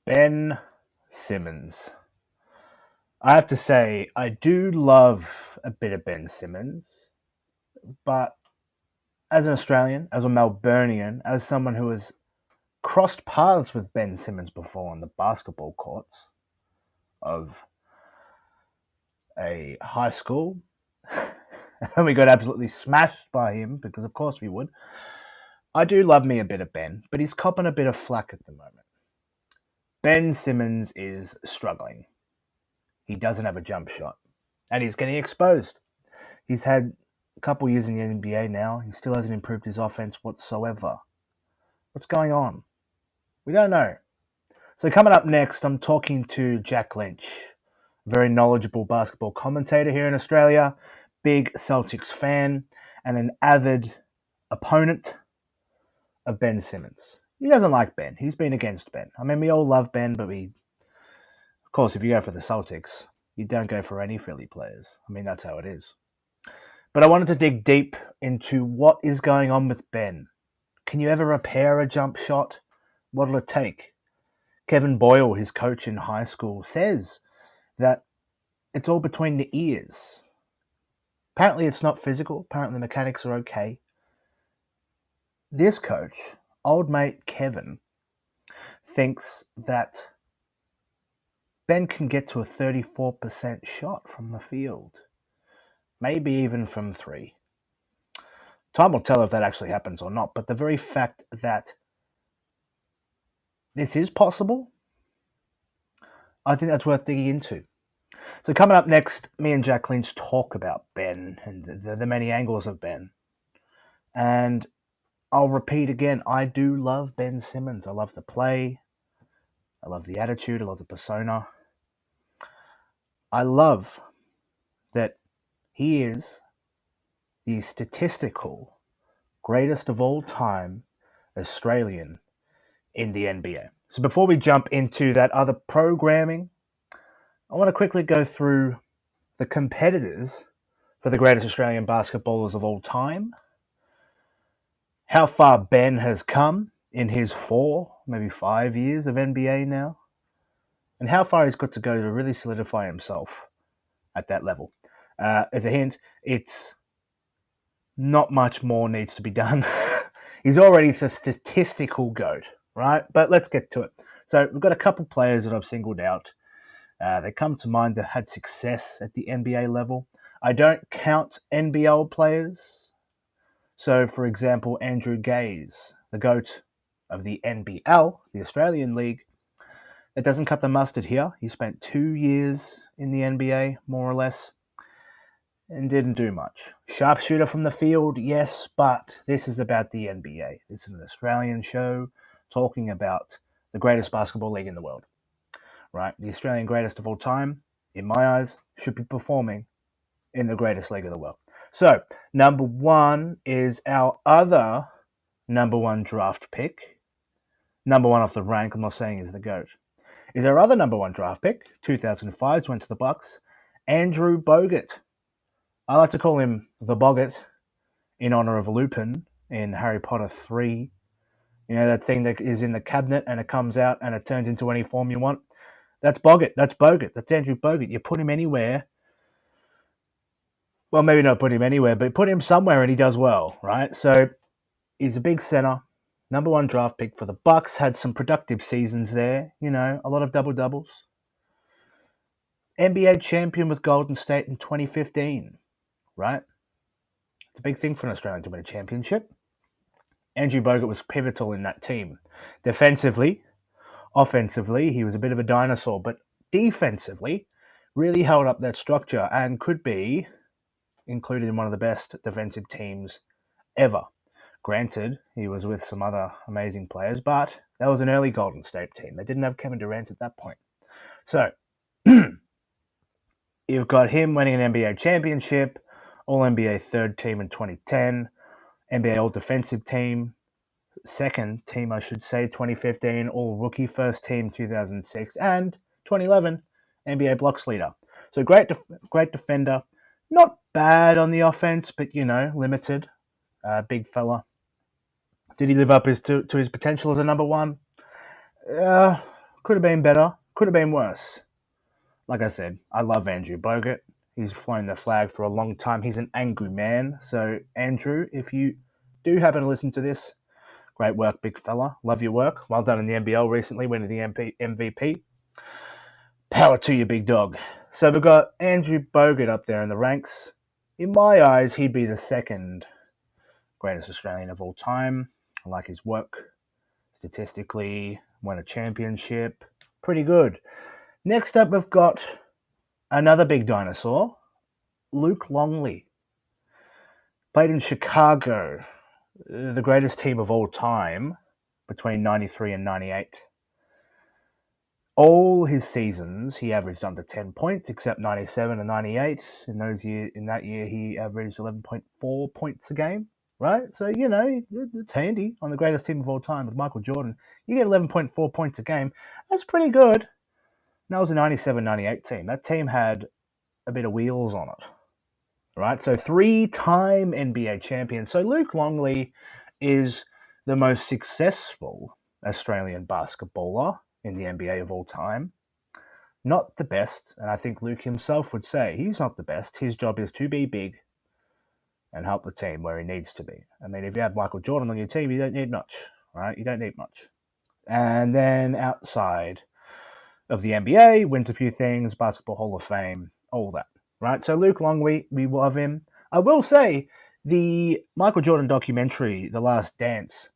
Ben Simmons. I have to say, I do love a bit of Ben Simmons, but as an Australian, as a Melburnian, as someone who has crossed paths with Ben Simmons before on the basketball courts of a high school, and we got absolutely smashed by him because, of course, we would. I do love me a bit of Ben, but he's copping a bit of flack at the moment. Ben Simmons is struggling. He doesn't have a jump shot, and he's getting exposed. He's had a couple years in the NBA now. He still hasn't improved his offense whatsoever. What's going on? We don't know. So coming up next, I'm talking to Jack Lynch, a very knowledgeable basketball commentator here in Australia, big Celtics fan, and an avid opponent of Ben Simmons. He doesn't like Ben. He's been against Ben. I mean, we all love Ben, but of course, if you go for the Celtics, you don't go for any Philly players. I mean, that's how it is. But I wanted to dig deep into what is going on with Ben. Can you ever repair a jump shot? What'll it take? Kevin Boyle, his coach in high school, says that it's all between the ears. Apparently it's not physical. Apparently the mechanics are okay. This coach, old mate Kevin, thinks that Ben can get to a 34% shot from the field. Maybe even from three. Time will tell if that actually happens or not, but the very fact that this is possible, I think that's worth digging into. So coming up next, me and Jack Lynch talk about Ben and the many angles of Ben. And I'll repeat again, I do love Ben Simmons. I love the play. I love the attitude. I love the persona. I love that he is the statistical greatest of all time Australian in the NBA. So before we jump into that other programming, I want to quickly go through the competitors for the greatest Australian basketballers of all time, how far Ben has come in his 4, maybe 5 years of NBA now, and how far he's got to go to really solidify himself at that level. As a hint, it's not much more needs to be done. He's already the statistical GOAT, right? But let's get to it. So we've got a couple players that I've singled out. They come to mind that had success at the NBA level. I don't count NBL players. So, for example, Andrew Gaze, the GOAT of the NBL, the Australian League, it doesn't cut the mustard here. He spent 2 years in the NBA, more or less, and didn't do much. Sharpshooter from the field, yes, but this is about the NBA. This is an Australian show talking about the greatest basketball league in the world, right? The Australian greatest of all time, in my eyes, should be performing in the greatest league of the world. So, number one is our other number one draft pick. Number one off the rank, I'm not saying is the GOAT. Is our other number one draft pick, 2005, went to the Bucks, Andrew Bogut. I like to call him the Bogut in honor of Lupin in Harry Potter 3. You know, that thing that is in the cabinet and it comes out and it turns into any form you want? That's Bogut. That's Bogut. That's Andrew Bogut. You put him anywhere. Well, maybe not put him anywhere, but put him somewhere and he does well, right? So he's a big center, number one draft pick for the Bucks. Had some productive seasons there, you know, a lot of double doubles. NBA champion with Golden State in 2015, right? It's a big thing for an Australian to win a championship. Andrew Bogut was pivotal in that team. Defensively, offensively, he was a bit of a dinosaur, but defensively, really held up that structure and could be included in one of the best defensive teams ever. Granted, he was with some other amazing players, but that was an early Golden State team. They didn't have Kevin Durant at that point. So, you've got him winning an NBA championship, All-NBA third team in 2010, NBA All-Defensive team, second team, I should say, 2015, All-Rookie first team 2006, and 2011, NBA blocks leader. So great defender. Not bad on the offense, but, you know, limited. Big fella. Did he live up to his potential as a number one? Could have been better. Could have been worse. Like I said, I love Andrew Bogut. He's flown the flag for a long time. He's an angry man. So, Andrew, if you do happen to listen to this, great work, big fella. Love your work. Well done in the NBL recently, winning the MVP. Power to you, big dog. So we've got Andrew Bogut up there in the ranks. In my eyes, he'd be the second greatest Australian of all time. I like his work. Statistically, won a championship. Pretty good. Next up, we've got another big dinosaur, Luke Longley. Played in Chicago, the greatest team of all time, between 93 and 98. All his seasons, he averaged under 10 points, except 97 and 98. In that year, he averaged 11.4 points a game, right? So, it's handy on the greatest team of all time with Michael Jordan. You get 11.4 points a game. That's pretty good. And that was a 97-98 team. That team had a bit of wheels on it, right? So, 3-time NBA champion. So, Luke Longley is the most successful Australian basketballer in the NBA of all time. Not the best, and I think Luke himself would say he's not the best. His job is to be big and help the team where he needs to be. I mean, if you have Michael Jordan on your team, you don't need much, right? You don't need much. And then outside of the NBA, wins a few things, Basketball Hall of Fame, all that, right? So Luke Longley, we love him. I will say the Michael Jordan documentary, The Last Dance,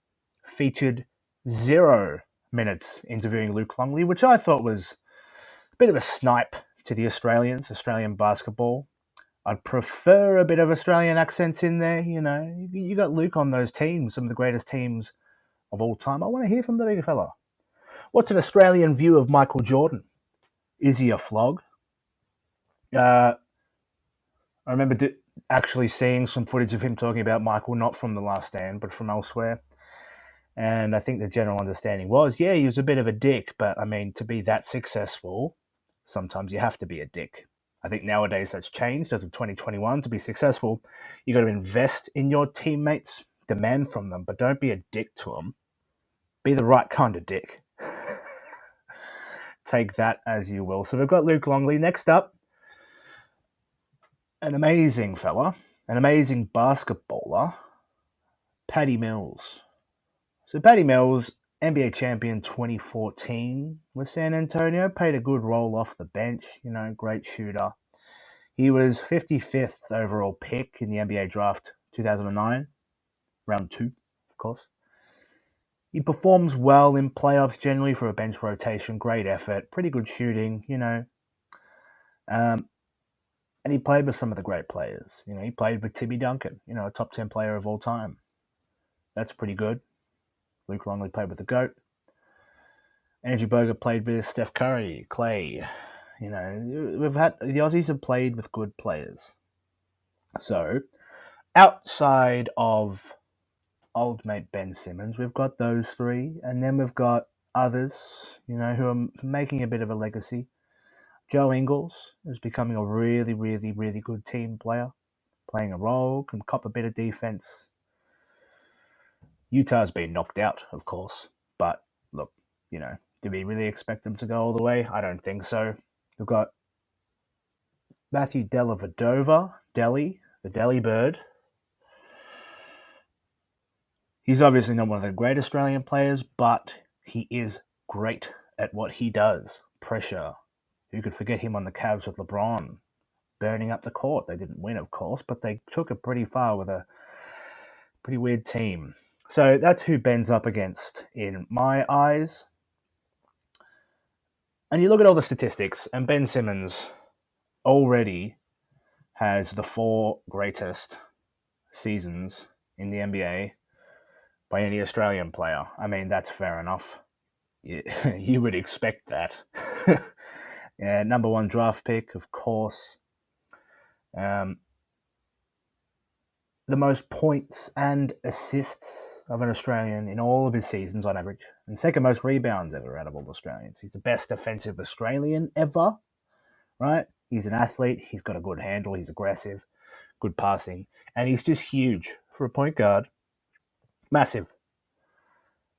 featured 0 minutes interviewing Luke Longley, which I thought was a bit of a snipe to the Australian basketball. I'd prefer a bit of Australian accents in there. You got Luke on those teams, some of the greatest teams of all time. I want to hear from the big fella. What's an Australian view of Michael Jordan? Is he a flog? I remember actually seeing some footage of him talking about Michael, not from The Last Stand, but from elsewhere. And I think the general understanding was, yeah, he was a bit of a dick, but I mean, to be that successful, sometimes you have to be a dick. I think nowadays that's changed as of 2021. To be successful, you got to invest in your teammates, demand from them, but don't be a dick to them. Be the right kind of dick. Take that as you will. So we've got Luke Longley. Next up, an amazing fella, an amazing basketballer, Patty Mills. So Patty Mills, NBA champion 2014 with San Antonio, played a good role off the bench, great shooter. He was 55th overall pick in the NBA draft 2009, round 2, of course. He performs well in playoffs generally for a bench rotation, great effort, pretty good shooting, and he played with some of the great players. He played with Timmy Duncan, a top 10 player of all time. That's pretty good. Luke Longley played with the GOAT. Andrew Bogut played with Steph Curry, Clay. The Aussies have played with good players. So, outside of old mate Ben Simmons, we've got those 3, and then we've got others, who are making a bit of a legacy. Joe Ingles is becoming a really, really, really good team player, playing a role, can cop a bit of defense. Utah's been knocked out, of course, but look, do we really expect them to go all the way? I don't think so. We've got Matthew Dellavedova, the Delhi Bird. He's obviously not one of the great Australian players, but he is great at what he does. Pressure. Who could forget him on the Cavs with LeBron? Burning up the court. They didn't win, of course, but they took it pretty far with a pretty weird team. So that's who Ben's up against in my eyes. And you look at all the statistics, and Ben Simmons already has the 4 greatest seasons in the NBA by any Australian player. I mean, that's fair enough. You would expect that. Yeah, number 1 draft pick, of course. The most points and assists of an Australian in all of his seasons on average. And second most rebounds ever out of all Australians. He's the best defensive Australian ever, right? He's an athlete. He's got a good handle. He's aggressive, good passing. And he's just huge for a point guard. Massive.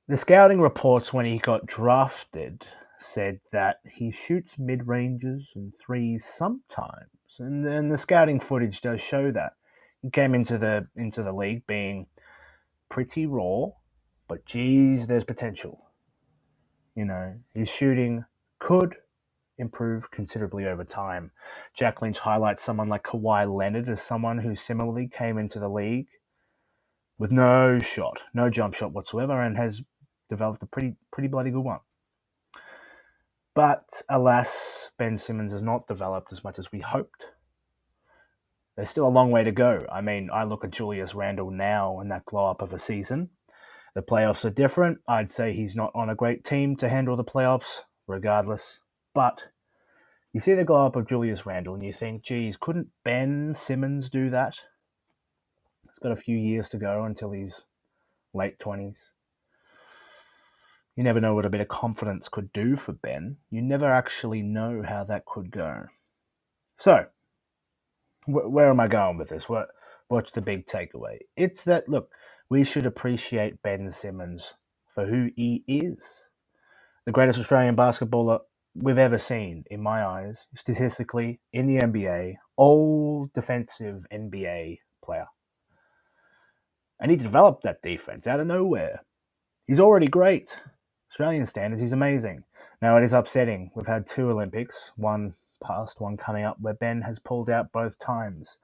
The scouting reports when he got drafted said that he shoots mid-ranges and threes sometimes. And then the scouting footage does show that. He came into the league being pretty raw, but geez, there's potential. His shooting could improve considerably over time. Jack Lynch highlights someone like Kawhi Leonard as someone who similarly came into the league with no jump shot whatsoever, and has developed a pretty bloody good one. But alas, Ben Simmons has not developed as much as we hoped. There's still a long way to go. I mean, I look at Julius Randle now and that glow up of a season. The playoffs are different. I'd say he's not on a great team to handle the playoffs, regardless. But you see the glow up of Julius Randle and you think, geez, couldn't Ben Simmons do that? He's got a few years to go until he's late 20s. You never know what a bit of confidence could do for Ben. You never actually know how that could go. So, where am I going with this? What's the big takeaway? It's that, look, we should appreciate Ben Simmons for who he is. The greatest Australian basketballer we've ever seen, in my eyes, statistically, in the NBA, all defensive NBA player. And he developed that defense out of nowhere. He's already great. Australian standards, he's amazing. Now, it is upsetting. We've had 2 Olympics, one past, one coming up, where Ben has pulled out both times.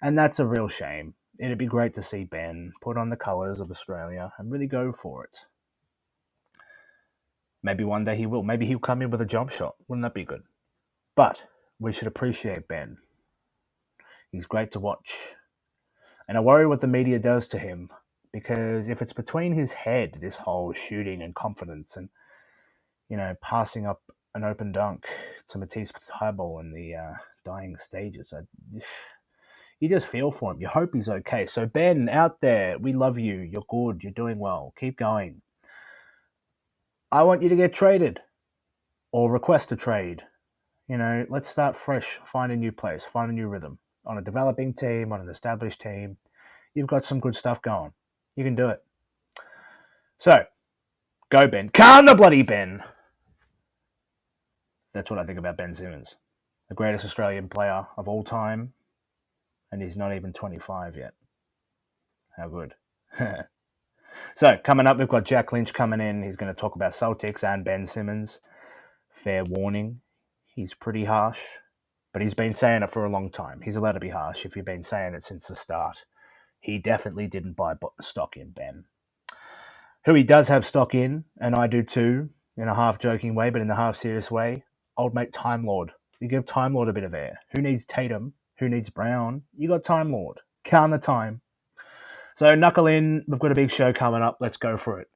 And that's a real shame. It'd be great to see Ben put on the colours of Australia and really go for it. Maybe one day he will. Maybe he'll come in with a jump shot. Wouldn't that be good? But we should appreciate Ben. He's great to watch. And I worry what the media does to him, because if it's between his head, this whole shooting and confidence and, passing up an open dunk to Matisse Thybulle in the dying stages, you just feel for him. You hope he's okay. So Ben, out there, we love you. You're good. You're doing well. Keep going. I want you to get traded or request a trade. Let's start fresh. Find a new place. Find a new rhythm. On a developing team, on an established team, you've got some good stuff going. You can do it. So, go Ben. CARN the bloody Ben. That's what I think about Ben Simmons. The greatest Australian player of all time. And he's not even 25 yet. How good. So, coming up, we've got Jack Lynch coming in. He's going to talk about Celtics and Ben Simmons. Fair warning, he's pretty harsh. But he's been saying it for a long time. He's allowed to be harsh if you've been saying it since the start. He definitely didn't buy stock in Ben. Who he does have stock in, and I do too, in a half-joking way, but in a half-serious way, old mate Time Lord. You give Time Lord a bit of air. Who needs Tatum? Who needs Brown? You got Time Lord. Count the time. So knuckle in. We've got a big show coming up. Let's go for it.